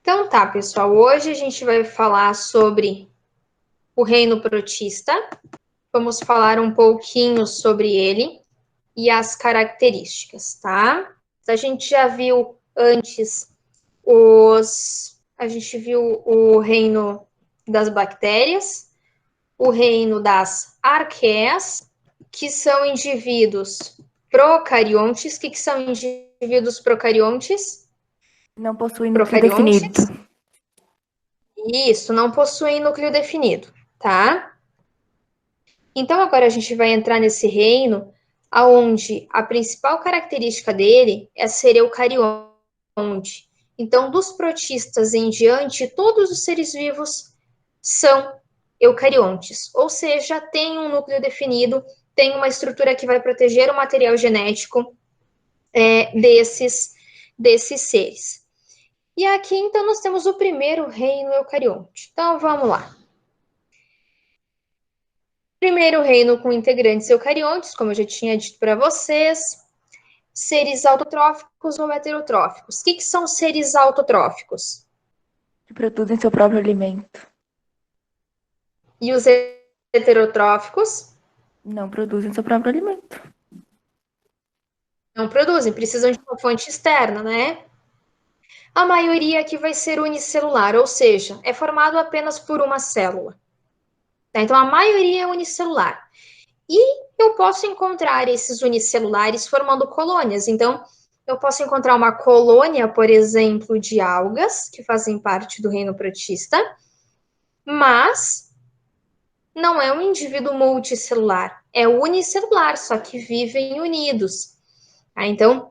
Então tá, pessoal, hoje a gente vai falar sobre o reino protista. Vamos falar um pouquinho sobre ele e as características, tá? A gente já viu antes a gente viu o reino das bactérias, o reino das arqueias, que são indivíduos procariontes. O que são indivíduos procariontes? Não possui núcleo definido. Procariontes. Isso, não possuem núcleo definido, tá? Então agora a gente vai entrar nesse reino aonde a principal característica dele é ser eucarionte. Então, dos protistas em diante, todos os seres vivos são eucariontes, ou seja, tem um núcleo definido, tem uma estrutura que vai proteger o material genético desses seres. E aqui, então, nós temos o primeiro reino eucarionte. Então, vamos lá. Primeiro reino com integrantes eucariontes, como eu já tinha dito para vocês, seres autotróficos ou heterotróficos. O que são seres autotróficos? Que produzem seu próprio alimento. E os heterotróficos? Não produzem seu próprio alimento. Não produzem, precisam de uma fonte externa, né? A maioria aqui vai ser unicelular, ou seja, é formado apenas por uma célula. Então, a maioria é unicelular. E eu posso encontrar esses unicelulares formando colônias. Então, eu posso encontrar uma colônia, por exemplo, de algas, que fazem parte do reino protista, mas não é um indivíduo multicelular, é unicelular, só que vivem unidos. Então,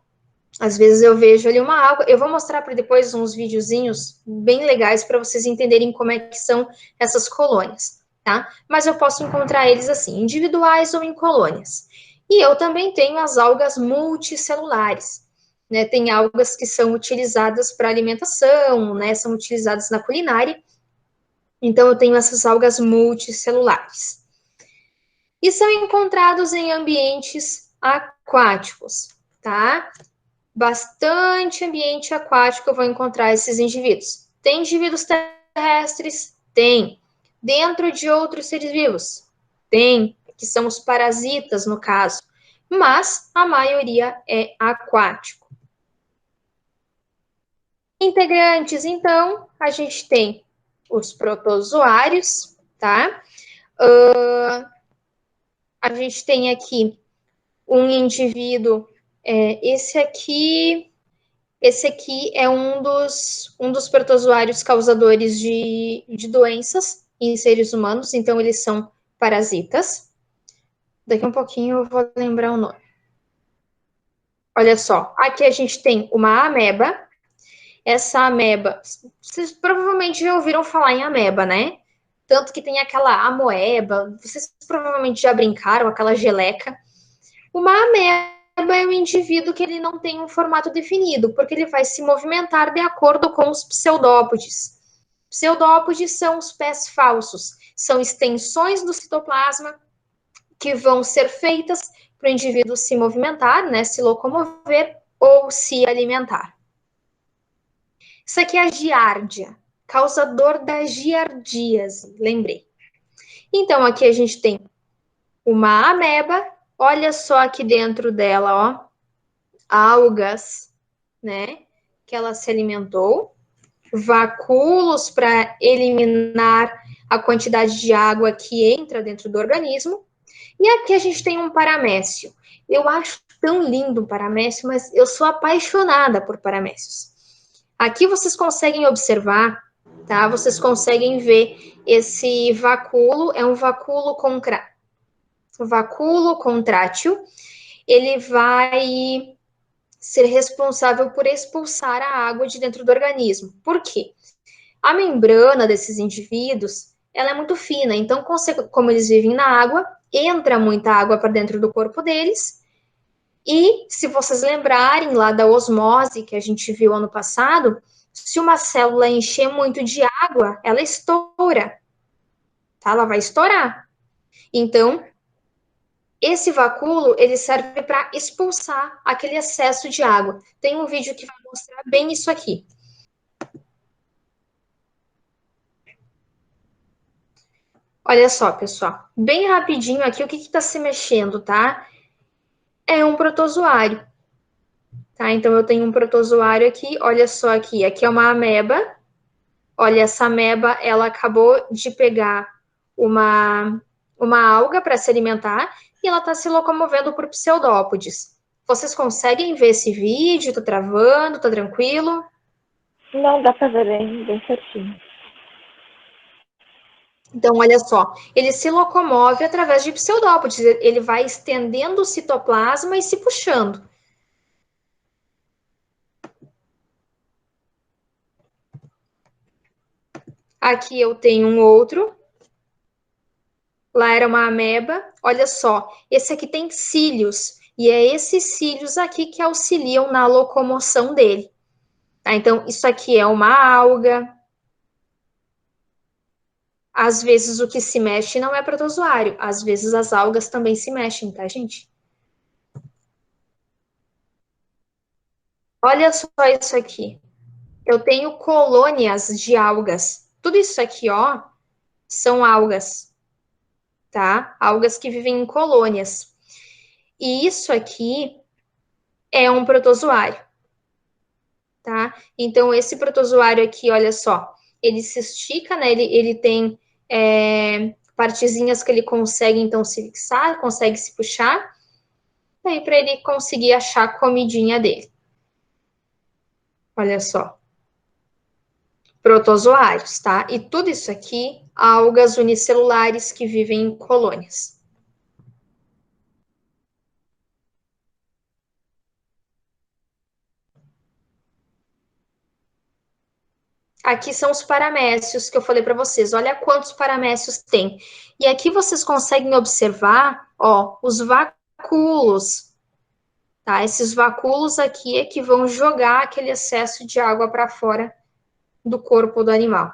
às vezes eu vejo ali uma alga, eu vou mostrar para depois uns videozinhos bem legais para vocês entenderem como é que são essas colônias, tá? Mas eu posso encontrar eles assim, individuais ou em colônias. E eu também tenho as algas multicelulares, né? Tem algas que são utilizadas para alimentação, né? São utilizadas na culinária. Então eu tenho essas algas multicelulares. E são encontrados em ambientes aquáticos, tá? Bastante ambiente aquático eu vou encontrar esses indivíduos. Tem indivíduos terrestres? Tem. Dentro de outros seres vivos? Tem, que são os parasitas, no caso. Mas a maioria é aquático. Integrantes, então, a gente tem os protozoários, tá? A gente tem aqui um indivíduo, esse aqui é um dos protozoários causadores de doenças em seres humanos, então eles são parasitas. Daqui um pouquinho eu vou lembrar o nome. Olha só, aqui a gente tem uma ameba. Essa ameba, vocês provavelmente já ouviram falar em ameba, né? Tanto que tem aquela amoeba, vocês provavelmente já brincaram, aquela geleca. Uma ameba é um indivíduo que ele não tem um formato definido, porque ele vai se movimentar de acordo com os pseudópodes. Pseudópodes são os pés falsos, são extensões do citoplasma que vão ser feitas para o indivíduo se movimentar, né, se locomover ou se alimentar. Isso aqui é a giardia, causador da giardíase, lembrei. Então, aqui a gente tem uma ameba, olha só aqui dentro dela, ó, algas, né, que ela se alimentou, vacúolos para eliminar a quantidade de água que entra dentro do organismo, e aqui a gente tem um paramécio. Eu acho tão lindo o paramécio, mas eu sou apaixonada por paramécios. Aqui vocês conseguem observar, tá? Vocês conseguem ver esse vacúolo, é um vacúolo contrátil. Ele vai ser responsável por expulsar a água de dentro do organismo. Por quê? A membrana desses indivíduos, ela é muito fina, então como eles vivem na água, entra muita água para dentro do corpo deles. E se vocês lembrarem lá da osmose que a gente viu ano passado, se uma célula encher muito de água, ela estoura, tá? Ela vai estourar. Então, esse vacúolo, ele serve para expulsar aquele excesso de água. Tem um vídeo que vai mostrar bem isso aqui. Olha só, pessoal. Bem rapidinho aqui, o que está se mexendo, tá? É um protozoário. Tá? Então, eu tenho um protozoário aqui. Olha só aqui. Aqui é uma ameba. Olha, essa ameba, ela acabou de pegar uma alga para se alimentar e ela está se locomovendo por pseudópodes. Vocês conseguem ver esse vídeo? Tá travando? Tá tranquilo? Não, dá pra ver bem certinho. Então, olha só, ele se locomove através de pseudópodes, ele vai estendendo o citoplasma e se puxando. Aqui eu tenho um outro, lá era uma ameba, olha só, esse aqui tem cílios, e é esses cílios aqui que auxiliam na locomoção dele. Tá? Então, isso aqui é uma alga. Às vezes o que se mexe não é protozoário, às vezes as algas também se mexem, tá, gente? Olha só isso aqui. Eu tenho colônias de algas. Tudo isso aqui, ó, são algas, tá? Algas que vivem em colônias. E isso aqui é um protozoário, tá? Então, esse protozoário aqui, olha só, ele se estica, né? Ele tem partezinhas que ele consegue, então, se fixar, consegue se puxar, aí para ele conseguir achar a comidinha dele. Olha só. Protozoários, tá? E tudo isso aqui, algas unicelulares que vivem em colônias. Aqui são os paramécios que eu falei para vocês. Olha quantos paramécios tem. E aqui vocês conseguem observar, ó, os vacúolos, tá? Esses vacúolos aqui é que vão jogar aquele excesso de água para fora do corpo do animal.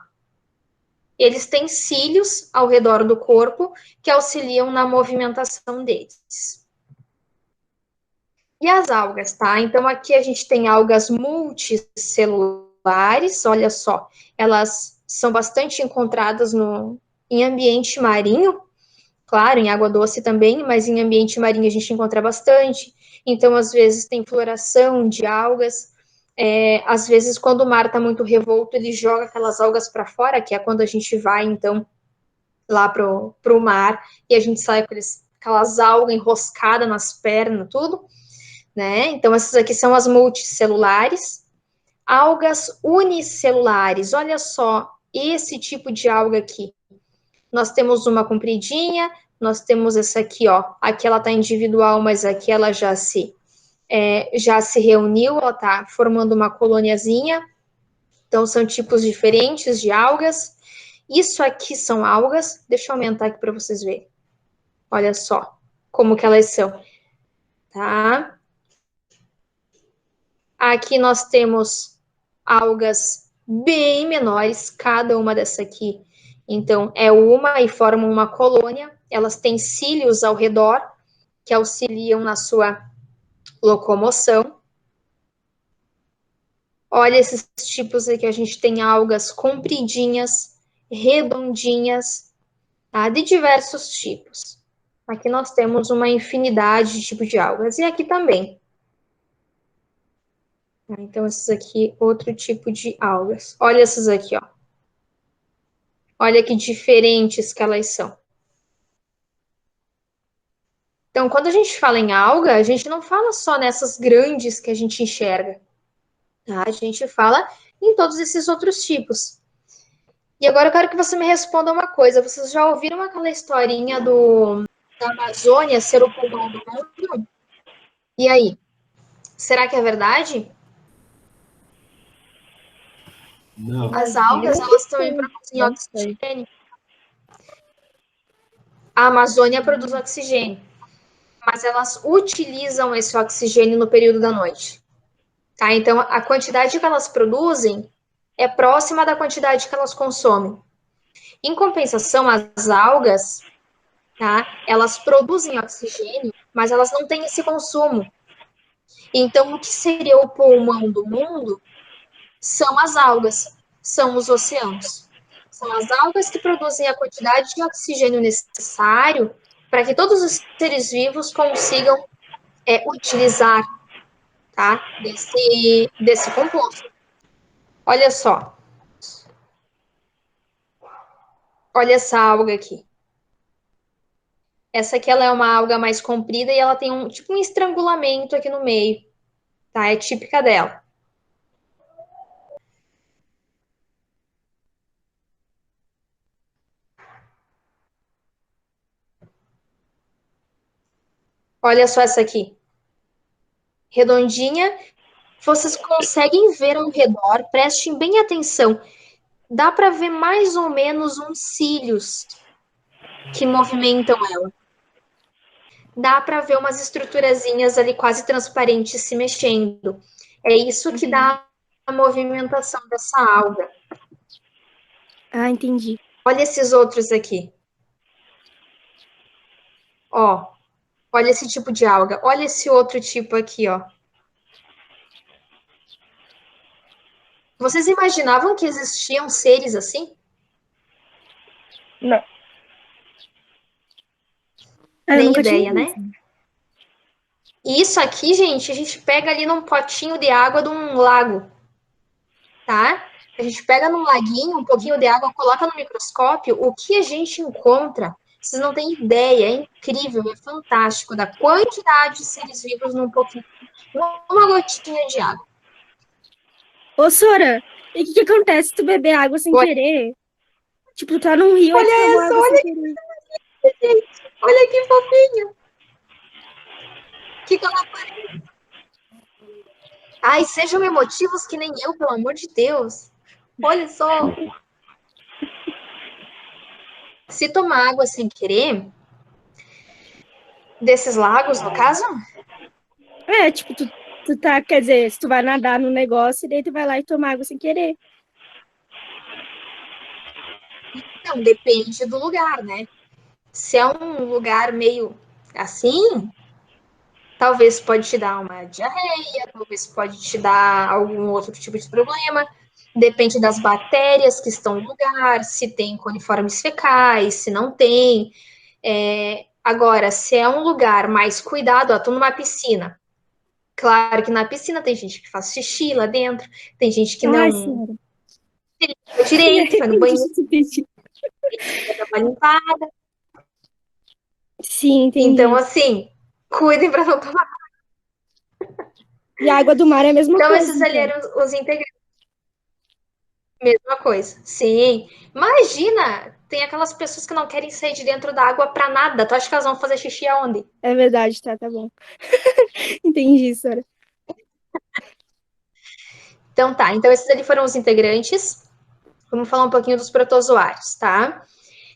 Eles têm cílios ao redor do corpo que auxiliam na movimentação deles. E as algas, tá? Então aqui a gente tem algas multicelulares, olha só, elas são bastante encontradas em ambiente marinho, claro, em água doce também, mas em ambiente marinho a gente encontra bastante. Então, às vezes, tem floração de algas. Às vezes, quando o mar está muito revolto, ele joga aquelas algas para fora, que é quando a gente vai, então, lá pro mar, e a gente sai com aquelas algas enroscadas nas pernas, tudo. Né? Então, essas aqui são as multicelulares. Algas unicelulares, olha só esse tipo de alga aqui. Nós temos uma compridinha, nós temos essa aqui, ó. Aqui ela está individual, mas aqui ela já se reuniu, ela está formando uma colôniazinha. Então, são tipos diferentes de algas. Isso aqui são algas. Deixa eu aumentar aqui para vocês verem. Olha só como que elas são. Tá? Aqui nós temos algas bem menores, cada uma dessa aqui. Então, é uma e formam uma colônia. Elas têm cílios ao redor que auxiliam na sua locomoção. Olha esses tipos aqui. A gente tem algas compridinhas, redondinhas, tá? De diversos tipos. Aqui nós temos uma infinidade de tipos de algas. E aqui também. Então, esses aqui, outro tipo de algas. Olha essas aqui, ó. Olha que diferentes que elas são. Então, quando a gente fala em alga, a gente não fala só nessas grandes que a gente enxerga. Tá? A gente fala em todos esses outros tipos. E agora eu quero que você me responda uma coisa. Vocês já ouviram aquela historinha da Amazônia ser o pulmão do mundo? E aí? Será que é verdade? Não. As algas, elas também produzem oxigênio. A Amazônia produz oxigênio, mas elas utilizam esse oxigênio no período da noite. Tá? Então, a quantidade que elas produzem é próxima da quantidade que elas consomem. Em compensação, as algas, tá? Elas produzem oxigênio, mas elas não têm esse consumo. Então, o que seria o pulmão do mundo são as algas, são os oceanos. São as algas que produzem a quantidade de oxigênio necessário para que todos os seres vivos consigam utilizar, tá, desse composto. Olha só. Olha essa alga aqui. Essa aqui ela é uma alga mais comprida e ela tem um tipo um estrangulamento aqui no meio, tá? É típica dela. Olha só essa aqui. Redondinha. Vocês conseguem ver ao redor, prestem bem atenção. Dá para ver mais ou menos uns cílios que movimentam ela. Dá para ver umas estruturazinhas ali quase transparentes se mexendo. É isso que dá a movimentação dessa alga. Ah, entendi. Olha esses outros aqui. Ó, olha esse tipo de alga. Olha esse outro tipo aqui, ó. Vocês imaginavam que existiam seres assim? Não. Eu Nem nunca ideia, tinha né? visto. E isso aqui, gente, a gente pega ali num potinho de água de um lago, tá? A gente pega num laguinho um pouquinho de água, coloca no microscópio, o que a gente encontra, vocês não têm ideia, é incrível, é fantástico, da quantidade de seres vivos num pouquinho, uma gotinha de água. Ô, Sora, e o que acontece se tu beber água sem Oi. querer? Tipo, tu tá num rio, aí tu Olha tomou essa, água sem olha querer. que gente, olha que fofinho. Que ela parece. Ai, sejam emotivos que nem eu, pelo amor de Deus. Olha só. Se tomar água sem querer, desses lagos, no caso, É, tipo, tu tá, quer dizer, se tu vai nadar no negócio, e daí tu vai lá e toma água sem querer. não, depende do lugar, né? Se é um lugar meio assim, talvez pode te dar uma diarreia, talvez pode te dar algum outro tipo de problema. Depende das bactérias que estão no lugar, se tem coliformes fecais, se não tem. Agora, se é um lugar mais cuidado, ó, tô numa piscina. Claro que na piscina tem gente que faz xixi lá dentro, tem gente que Ai, não Sora. Me direito, vai no arrependi banheiro, de te pedir. dá pra limpar. Sim, Então, entendi. assim, cuidem para não tomar. E a água do mar é a mesma Então, coisa, esses ali então. eram os integrantes. Mesma coisa. Sim. Imagina, tem aquelas pessoas que não querem sair de dentro da água para nada. Tu acha que elas vão fazer xixi aonde? É verdade, tá bom. Entendi, Sora. Então, tá. Então, esses ali foram os integrantes. Vamos falar um pouquinho dos protozoários, tá?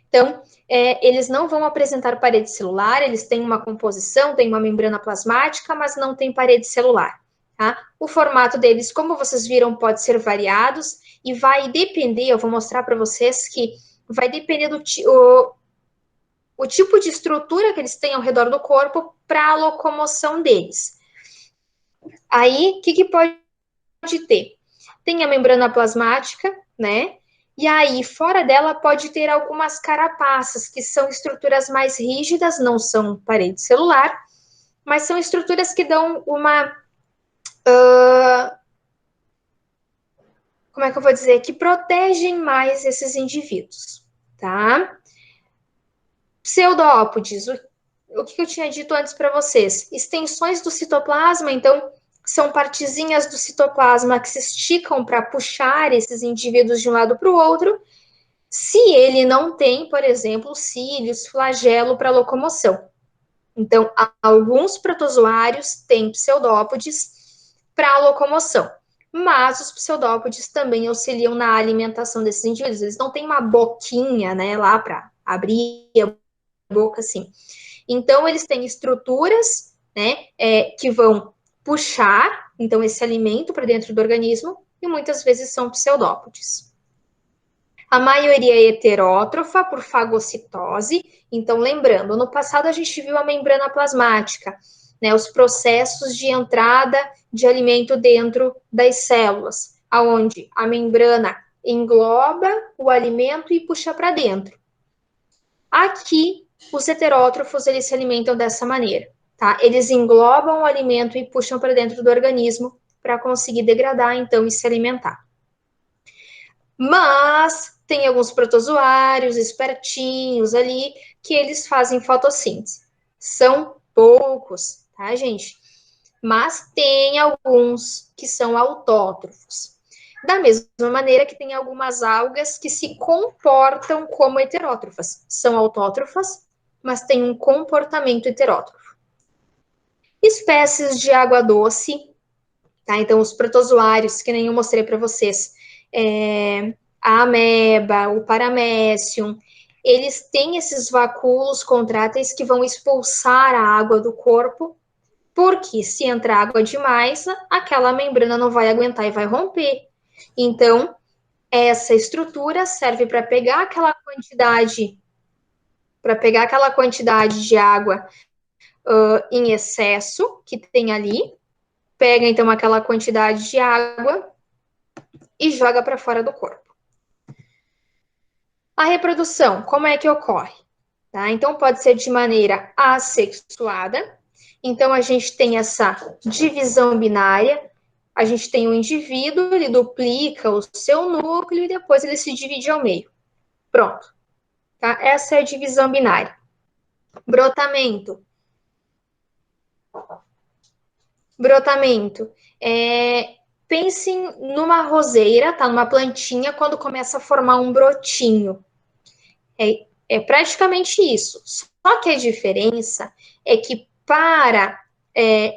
Então, eles não vão apresentar parede celular, eles têm uma composição, têm uma membrana plasmática, mas não tem parede celular. Tá? O formato deles, como vocês viram, pode ser variados e vai depender, eu vou mostrar para vocês que vai depender do o tipo de estrutura que eles têm ao redor do corpo para a locomoção deles. Aí, o que pode ter? Tem a membrana plasmática, né? E aí, fora dela, pode ter algumas carapaças, que são estruturas mais rígidas, não são parede celular, mas são estruturas que dão uma. Como é que eu vou dizer? Que protegem mais esses indivíduos, tá? Pseudópodes, o que eu tinha dito antes para vocês? Extensões do citoplasma, então, são partezinhas do citoplasma que se esticam para puxar esses indivíduos de um lado para o outro, se ele não tem, por exemplo, cílios, flagelo para locomoção. Então, alguns protozoários têm pseudópodes para locomoção, mas os pseudópodes também auxiliam na alimentação desses indivíduos. Eles não têm uma boquinha, né, lá para abrir a boca assim. Então, eles têm estruturas, né, que vão puxar, então, esse alimento para dentro do organismo, e muitas vezes são pseudópodes. A maioria é heterótrofa por fagocitose. Então, lembrando, no passado a gente viu a membrana plasmática, né, os processos de entrada de alimento dentro das células, aonde a membrana engloba o alimento e puxa para dentro. Aqui, os heterótrofos, eles se alimentam dessa maneira, tá? Eles englobam o alimento e puxam para dentro do organismo para conseguir degradar, então, e se alimentar. Mas tem alguns protozoários espertinhos ali que eles fazem fotossíntese. São poucos, tá, gente? Mas tem alguns que são autótrofos. Da mesma maneira que tem algumas algas que se comportam como heterótrofas. São autótrofas, mas têm um comportamento heterótrofo. Espécies de água doce, tá? Então, os protozoários, que nem eu mostrei para vocês, a ameba, o paramécium, eles têm esses vacúolos contráteis que vão expulsar a água do corpo, porque se entrar água demais, aquela membrana não vai aguentar e vai romper. Então, essa estrutura serve para pegar aquela quantidade de água em excesso que tem ali, pega então aquela quantidade de água e joga para fora do corpo. A reprodução, como é que ocorre? Tá? Então, pode ser de maneira assexuada. Então, a gente tem essa divisão binária. A gente tem um indivíduo, ele duplica o seu núcleo e depois ele se divide ao meio. Pronto. Tá? Essa é a divisão binária. Brotamento. Pensem numa roseira, tá? Numa plantinha, quando começa a formar um brotinho. É praticamente isso. Só que a diferença é que para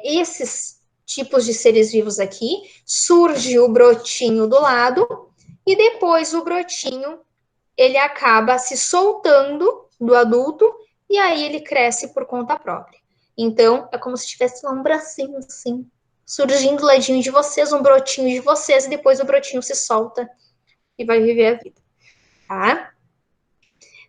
esses tipos de seres vivos aqui, surge o brotinho do lado e depois o brotinho ele acaba se soltando do adulto e aí ele cresce por conta própria. Então, é como se tivesse um bracinho assim, surgindo do ladinho de vocês, um brotinho de vocês, e depois o brotinho se solta e vai viver a vida, tá?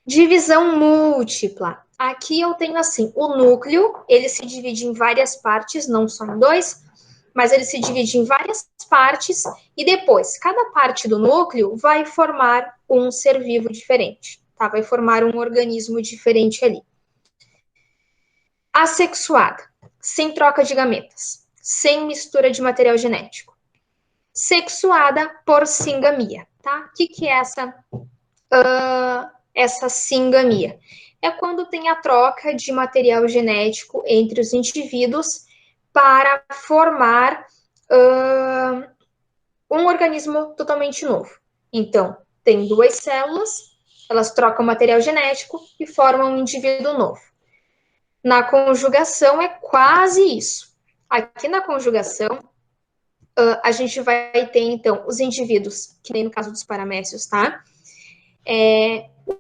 Divisão múltipla. Aqui eu tenho assim, o núcleo, ele se divide em várias partes, não só em dois, mas ele se divide em várias partes e depois, cada parte do núcleo vai formar um ser vivo diferente, tá? Vai formar um organismo diferente ali. Assexuada, sem troca de gametas, sem mistura de material genético. Sexuada por singamia, tá? O que é essa singamia? É quando tem a troca de material genético entre os indivíduos para formar um organismo totalmente novo. Então, tem duas células, elas trocam material genético e formam um indivíduo novo. Na conjugação é quase isso. Aqui na conjugação, a gente vai ter, então, os indivíduos, que nem no caso dos paramécios, tá?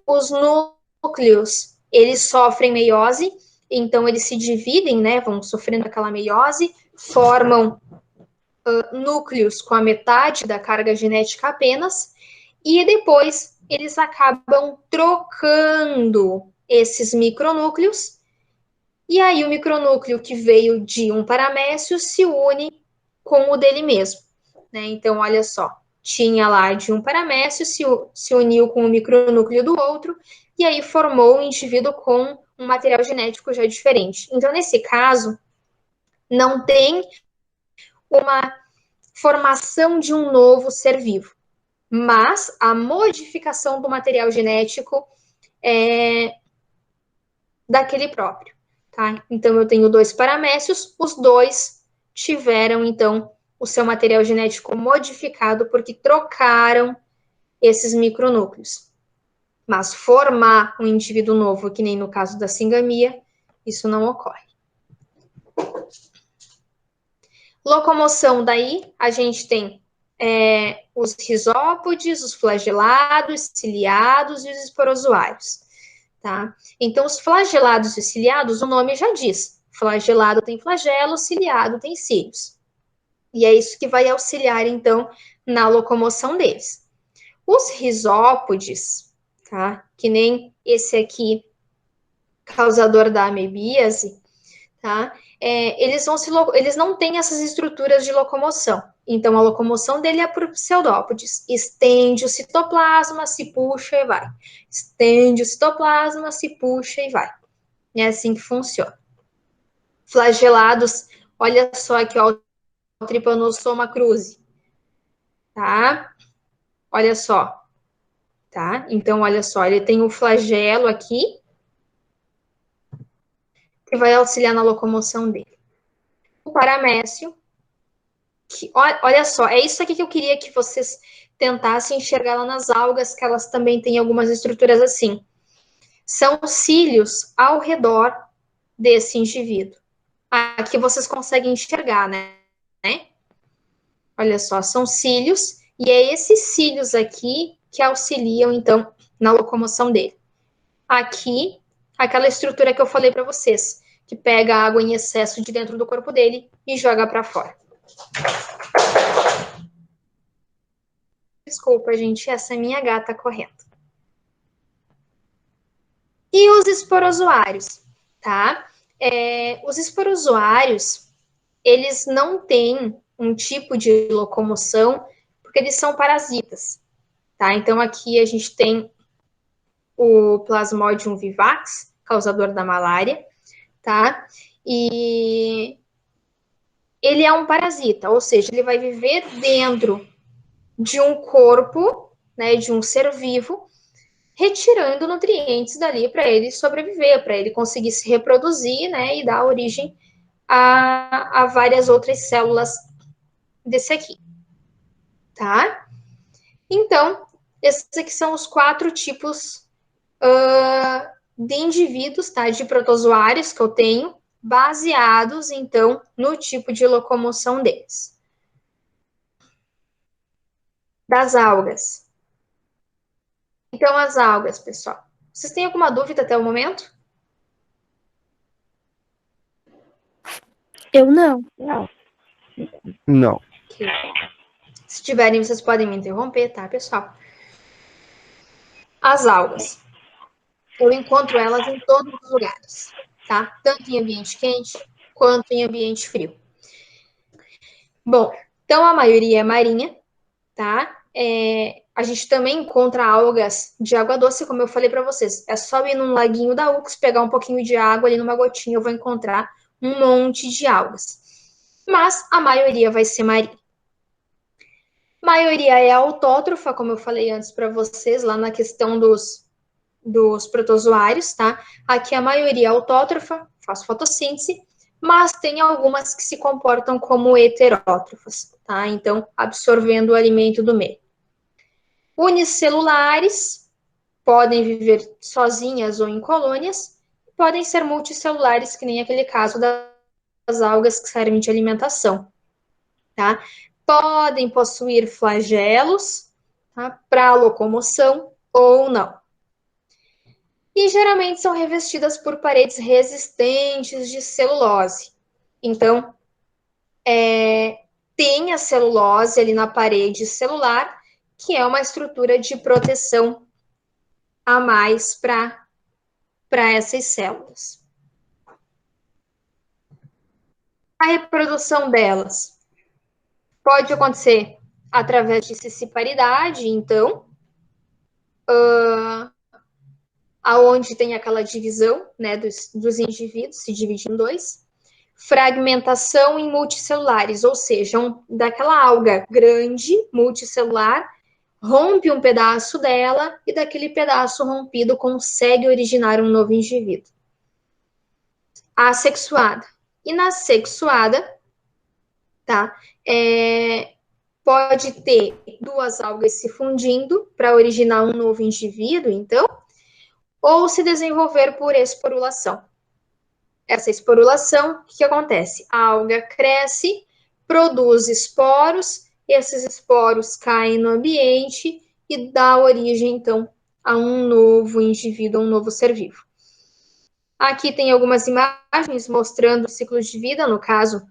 Os núcleos, eles sofrem meiose, então eles se dividem, né? Vão sofrendo aquela meiose, formam núcleos com a metade da carga genética apenas, e depois eles acabam trocando esses micronúcleos, e aí o micronúcleo que veio de um paramécio se une com o dele mesmo, né? Então, olha só, tinha lá de um paramécio, se uniu com o micronúcleo do outro, e aí formou um indivíduo com um material genético já diferente. Então, nesse caso, não tem uma formação de um novo ser vivo, mas a modificação do material genético daquele próprio, tá? Então, eu tenho dois paramécios, os dois tiveram, então, o seu material genético modificado porque trocaram esses micronúcleos. Mas formar um indivíduo novo, que nem no caso da singamia, isso não ocorre. Locomoção, daí, a gente tem os risópodes, os flagelados, ciliados e os esporozoários, tá? Então, os flagelados e ciliados, o nome já diz. Flagelado tem flagelo, ciliado tem cílios. E é isso que vai auxiliar, então, na locomoção deles. Os risópodes, tá? Que nem esse aqui, causador da amebíase, tá? Eles não têm essas estruturas de locomoção. Então, a locomoção dele é por pseudópodes. Estende o citoplasma, se puxa e vai. Estende o citoplasma, se puxa e vai. É assim que funciona. Flagelados, olha só aqui, ó, o Trypanosoma cruzi, tá? Olha só, tá? Então, olha só, ele tem o flagelo aqui, que vai auxiliar na locomoção dele. O paramécio, que, olha só, é isso aqui que eu queria que vocês tentassem enxergar lá nas algas, que elas também têm algumas estruturas assim. São cílios ao redor desse indivíduo. Aqui vocês conseguem enxergar, né? Olha só, são cílios, e é esses cílios aqui que auxiliam, então, na locomoção dele. Aqui, aquela estrutura que eu falei para vocês, que pega a água em excesso de dentro do corpo dele e joga para fora. Desculpa, gente, essa é minha gata correndo. E os esporozoários, tá? Os esporozoários, eles não têm um tipo de locomoção, porque eles são parasitas, tá? Então, aqui a gente tem o Plasmodium vivax, causador da malária, tá? E ele é um parasita, ou seja, ele vai viver dentro de um corpo, né, de um ser vivo, retirando nutrientes dali para ele sobreviver, para ele conseguir se reproduzir, né, e dar origem a várias outras células desse aqui, tá? Então, esses aqui são os 4 tipos de indivíduos, tá, de protozoários que eu tenho, baseados, então, no tipo de locomoção deles. Das algas. Então, as algas, pessoal. Vocês têm alguma dúvida até o momento? Eu não. Não. Não. Se tiverem, vocês podem me interromper, tá, pessoal? As algas. Eu encontro elas em todos os lugares, tá? Tanto em ambiente quente quanto em ambiente frio. Bom, então a maioria é marinha, tá? A gente também encontra algas de água doce, como eu falei para vocês. É só ir num laguinho da UX, pegar um pouquinho de água ali numa gotinha, eu vou encontrar um monte de algas. Mas a maioria vai ser marinha. A maioria é autótrofa, como eu falei antes para vocês, lá na questão dos protozoários, tá? Aqui a maioria é autótrofa, faz fotossíntese, mas tem algumas que se comportam como heterótrofas, tá? Então, absorvendo o alimento do meio. Unicelulares, podem viver sozinhas ou em colônias, podem ser multicelulares, que nem aquele caso das algas que servem de alimentação, tá? Podem possuir flagelos, tá? Para locomoção ou não. E geralmente são revestidas por paredes resistentes de celulose. Então, tem a celulose ali na parede celular, que é uma estrutura de proteção a mais para essas células. A reprodução delas pode acontecer através de cisparidade, então, aonde tem aquela divisão, né, dos indivíduos, se divide em 2. Fragmentação em multicelulares, ou seja, daquela alga grande, multicelular, rompe um pedaço dela e daquele pedaço rompido consegue originar um novo indivíduo. Assexuada. E na sexuada, tá? Pode ter 2 algas se fundindo para originar um novo indivíduo, então, ou se desenvolver por esporulação. Essa esporulação, o que acontece? A alga cresce, produz esporos, esses esporos caem no ambiente e dá origem, então, a um novo indivíduo, a um novo ser vivo. Aqui tem algumas imagens mostrando ciclos de vida, no caso,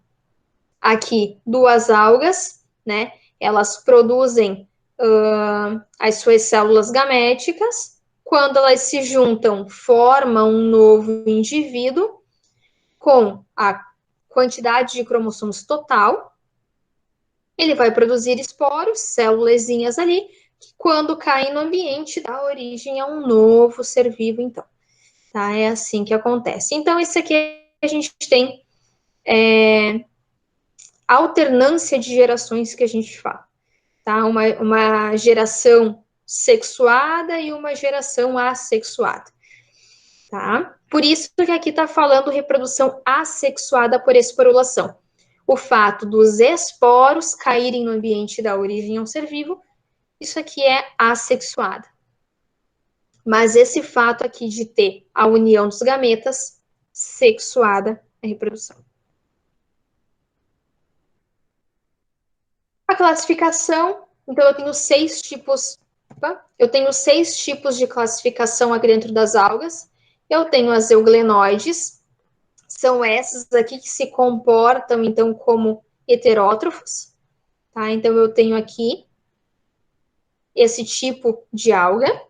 aqui, 2 algas, né? Elas produzem as suas células gaméticas, quando elas se juntam, formam um novo indivíduo. com a quantidade de cromossomos total, ele vai produzir esporos, célulazinhas ali, que quando caem no ambiente dá origem a um novo ser vivo, então. Tá? É assim que acontece. Então, isso aqui a gente tem alternância de gerações que a gente fala. Tá? Uma geração sexuada e uma geração assexuada. Tá? Por isso que aqui está falando reprodução assexuada por esporulação. O fato dos esporos caírem no ambiente da origem a um ser vivo, isso aqui é assexuada. Mas esse fato aqui de ter a união dos gametas, sexuada é reprodução. A classificação, então eu tenho 6 tipos. Eu tenho 6 tipos de classificação aqui dentro das algas. Eu tenho as euglenoides, são essas aqui que se comportam, então, como heterótrofos. Tá? Então, eu tenho aqui esse tipo de alga.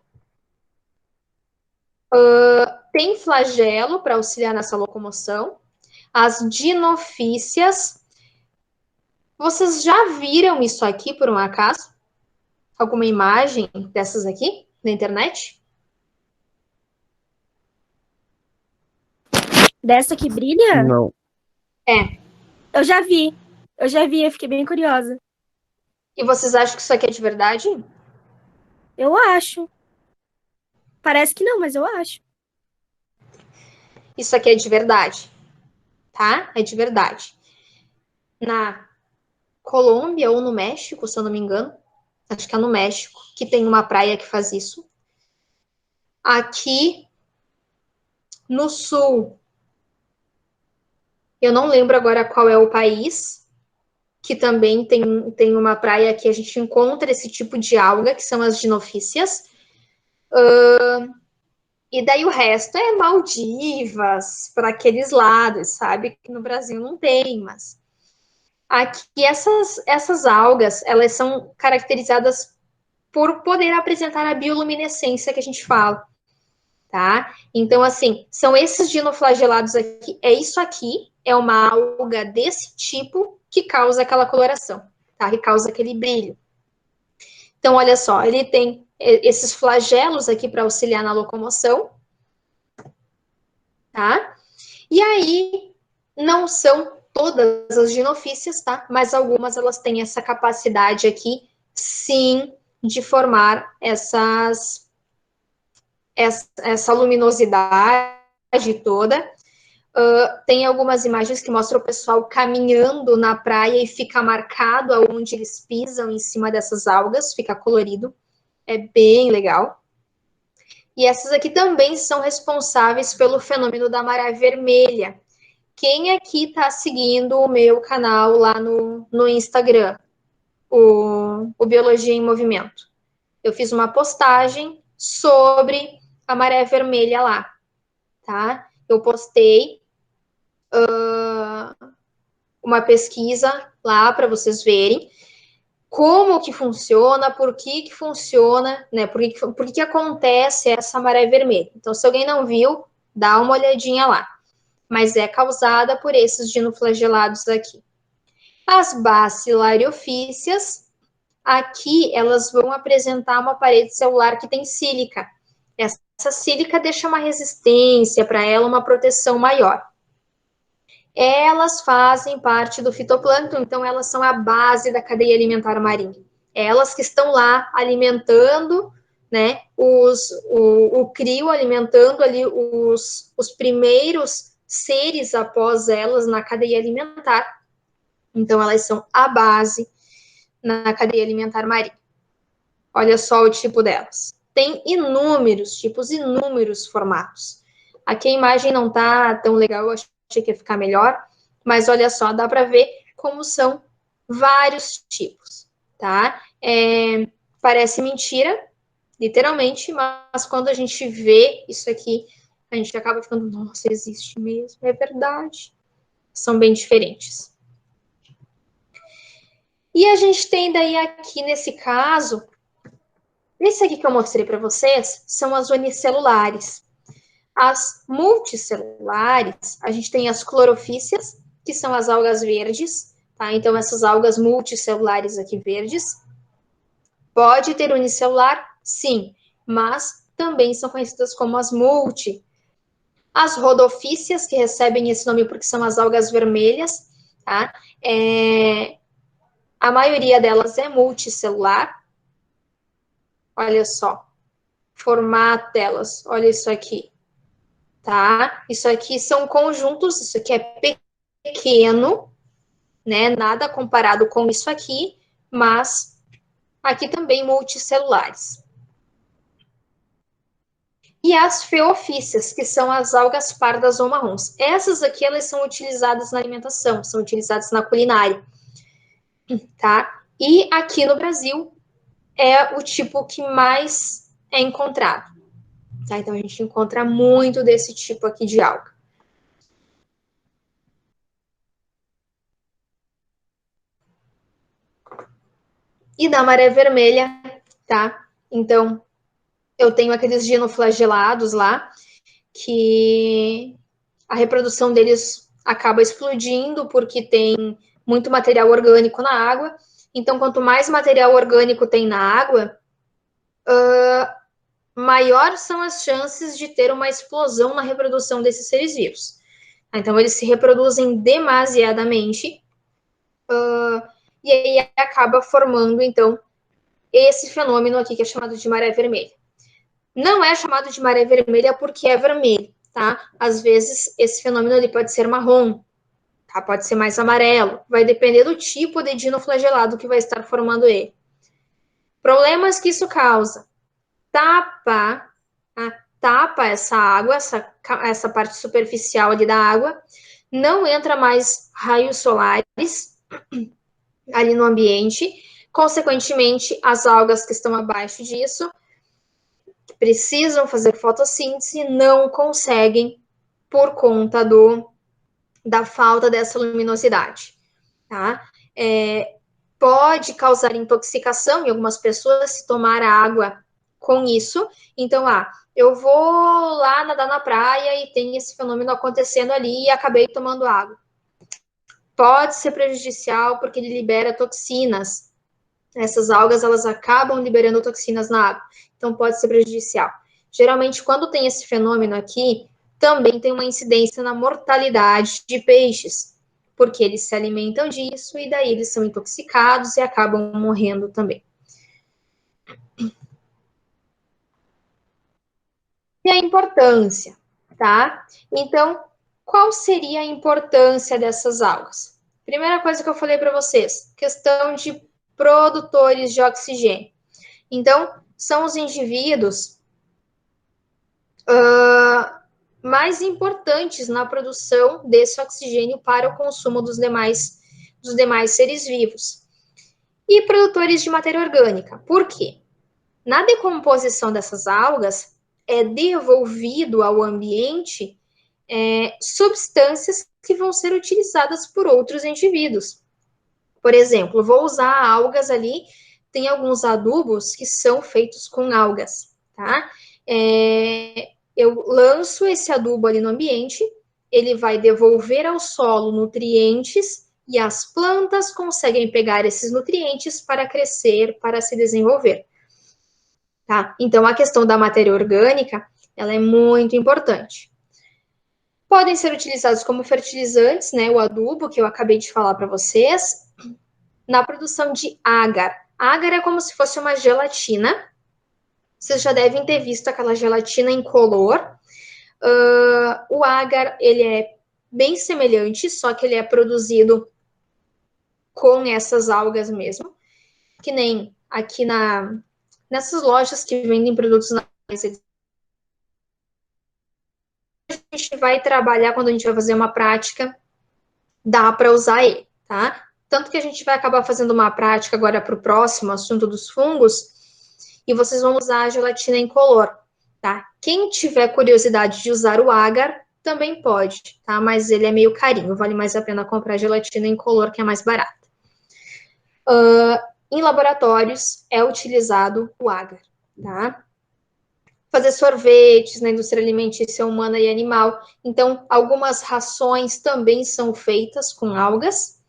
Tem flagelo para auxiliar nessa locomoção. As dinofícias. Vocês já viram isso aqui, por um acaso? Alguma imagem dessas aqui na internet? Dessa que brilha? Não. É. Eu já vi, eu fiquei bem curiosa. E vocês acham que isso aqui é de verdade? Eu acho. Parece que não, mas eu acho. Isso aqui é de verdade, tá? É de verdade. Na Colômbia ou no México, se eu não me engano, acho que é no México, que tem uma praia que faz isso. Aqui no sul, eu não lembro agora qual é o país, que também tem uma praia que a gente encontra esse tipo de alga, que são as dinofícias. E daí o resto é Maldivas, para aqueles lados, sabe? Que no Brasil não tem, mas aqui essas algas, elas são caracterizadas por poder apresentar a bioluminescência que a gente fala, tá? Então, assim, são esses dinoflagelados aqui, é isso aqui, é uma alga desse tipo que causa aquela coloração, tá? Que causa aquele brilho. Então, olha só, ele tem esses flagelos aqui para auxiliar na locomoção, tá? E aí, não são todas as dinofícias, tá? Mas algumas elas têm essa capacidade aqui, sim, de formar essa luminosidade toda. Tem algumas imagens que mostram o pessoal caminhando na praia e fica marcado aonde eles pisam em cima dessas algas, fica colorido. É bem legal. E essas aqui também são responsáveis pelo fenômeno da maré vermelha. Quem aqui está seguindo o meu canal lá no Instagram, o Biologia em Movimento? Eu fiz uma postagem sobre a maré vermelha lá, tá? Eu postei uma pesquisa lá para vocês verem como que funciona, por que funciona, né? Por que acontece essa maré vermelha. Então, se alguém não viu, dá uma olhadinha lá. Mas é causada por esses dinoflagelados aqui. As bacilariofícias, aqui elas vão apresentar uma parede celular que tem sílica. Essa sílica deixa uma resistência para ela, uma proteção maior. Elas fazem parte do fitoplâncton, então elas são a base da cadeia alimentar marinha. Elas que estão lá alimentando, né, o crio, alimentando ali os primeiros seres após elas na cadeia alimentar. Então, elas são a base na cadeia alimentar marinha. Olha só o tipo delas. Tem inúmeros tipos, inúmeros formatos. Aqui a imagem não tá tão legal, eu achei que ia ficar melhor, mas olha só, dá para ver como são vários tipos, tá? Parece mentira, literalmente, mas quando a gente vê isso aqui, a gente acaba ficando, nossa, existe mesmo, é verdade. São bem diferentes. E a gente tem daí aqui, nesse caso, esse aqui que eu mostrei para vocês, são as unicelulares. As multicelulares, a gente tem as clorofícias, que são as algas verdes, tá? Então, essas algas multicelulares aqui verdes. Pode ter unicelular? Sim, mas também são conhecidas como as multi. As rodofícias, que recebem esse nome porque são as algas vermelhas, tá? A maioria delas é multicelular. Olha só, formato delas, olha isso aqui, tá? Isso aqui são conjuntos, isso aqui é pequeno, né? Nada comparado com isso aqui, mas aqui também multicelulares. E as feofícias, que são as algas pardas ou marrons. Essas aqui, elas são utilizadas na alimentação, são utilizadas na culinária, tá? E aqui no Brasil, é o tipo que mais é encontrado, tá? Então, a gente encontra muito desse tipo aqui de alga. E da maré vermelha, tá? Então, eu tenho aqueles dinoflagelados lá, que a reprodução deles acaba explodindo porque tem muito material orgânico na água. Então, quanto mais material orgânico tem na água, maior são as chances de ter uma explosão na reprodução desses seres vivos. Então, eles se reproduzem demasiadamente e aí acaba formando, então, esse fenômeno aqui que é chamado de maré vermelha. Não é chamado de maré vermelha porque é vermelho, tá? Às vezes, esse fenômeno ele pode ser marrom, tá? Pode ser mais amarelo. Vai depender do tipo de dinoflagelado que vai estar formando ele. Problemas que isso causa. Tapa essa água, essa parte superficial ali da água. Não entra mais raios solares ali no ambiente. Consequentemente, as algas que estão abaixo disso precisam fazer fotossíntese e não conseguem por conta da falta dessa luminosidade, tá? Pode causar intoxicação em algumas pessoas se tomar água com isso. Então, eu vou lá nadar na praia e tem esse fenômeno acontecendo ali e acabei tomando água. Pode ser prejudicial porque ele libera toxinas. Essas algas, elas acabam liberando toxinas na água. Então, pode ser prejudicial. Geralmente, quando tem esse fenômeno aqui, também tem uma incidência na mortalidade de peixes, porque eles se alimentam disso e daí eles são intoxicados e acabam morrendo também. E a importância, tá? Então, qual seria a importância dessas algas? Primeira coisa que eu falei para vocês, questão de produtores de oxigênio. Então, são os indivíduos mais importantes na produção desse oxigênio para o consumo dos demais seres vivos. E produtores de matéria orgânica. Por quê? Na decomposição dessas algas, é devolvido ao ambiente substâncias que vão ser utilizadas por outros indivíduos. Por exemplo, vou usar algas ali, tem alguns adubos que são feitos com algas, tá? Eu lanço esse adubo ali no ambiente, ele vai devolver ao solo nutrientes e as plantas conseguem pegar esses nutrientes para crescer, para se desenvolver. Tá? Então, a questão da matéria orgânica, ela é muito importante. Podem ser utilizados como fertilizantes, né? O adubo, que eu acabei de falar para vocês, na produção de agar. Agar é como se fosse uma gelatina. Vocês já devem ter visto aquela gelatina incolor. O agar, ele é bem semelhante, só que ele é produzido com essas algas mesmo. Que nem aqui nessas lojas que vendem produtos naturais, a gente vai trabalhar quando a gente vai fazer uma prática, dá para usar ele, tá? Tanto que a gente vai acabar fazendo uma prática agora para o próximo assunto dos fungos, e vocês vão usar a gelatina incolor, tá? Quem tiver curiosidade de usar o agar, também pode, tá? Mas ele é meio carinho, vale mais a pena comprar gelatina incolor, que é mais barata. Em laboratórios, é utilizado o agar, tá? fazer sorvetes na indústria alimentícia humana e animal. Então, algumas rações também são feitas com algas.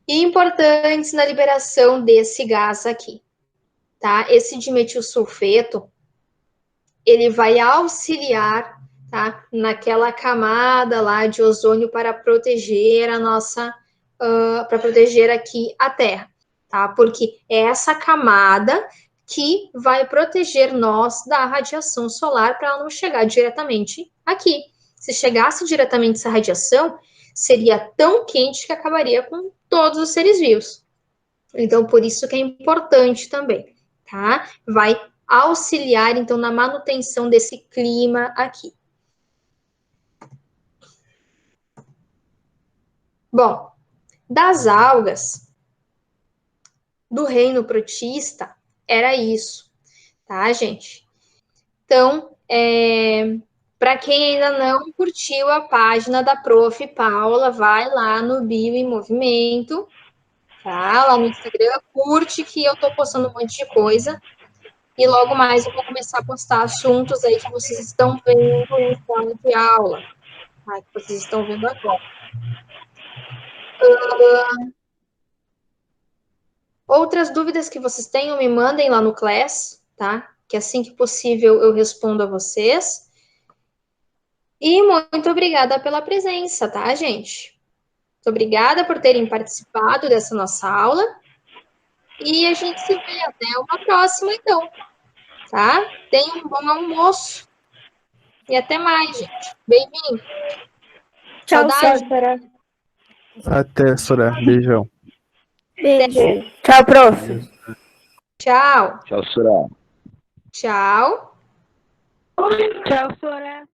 E importantes na liberação desse gás aqui, tá? Esse dimetilsulfeto, ele vai auxiliar, tá? Naquela camada lá de ozônio para proteger a nossa, para proteger aqui a Terra, tá? Porque é essa camada que vai proteger nós da radiação solar para ela não chegar diretamente aqui. Se chegasse diretamente essa radiação, seria tão quente que acabaria com todos os seres vivos. Então, por isso que é importante também, tá? Vai auxiliar, então, na manutenção desse clima aqui. Bom, das algas do reino protista, era isso, tá, gente? Então, para quem ainda não curtiu a página da Prof. Paula, vai lá no Bio em Movimento, tá? Lá no Instagram, curte que eu tô postando um monte de coisa. E logo mais eu vou começar a postar assuntos aí que vocês estão vendo em sala de aula, tá? Que vocês estão vendo agora. Outras dúvidas que vocês tenham, me mandem lá no Class, tá? Que assim que possível eu respondo a vocês. E muito obrigada pela presença, tá, gente? Muito obrigada por terem participado dessa nossa aula. E a gente se vê até uma próxima, então. Tá? Tenham um bom almoço. E até mais, gente. Bem-vindo. Tchau, Saudade. Tchau, Soraya. Até, Soraya. Beijão. Beijo. Tchau, prof. Tchau. Tchau, Soraya. Tchau. Tchau, Sora.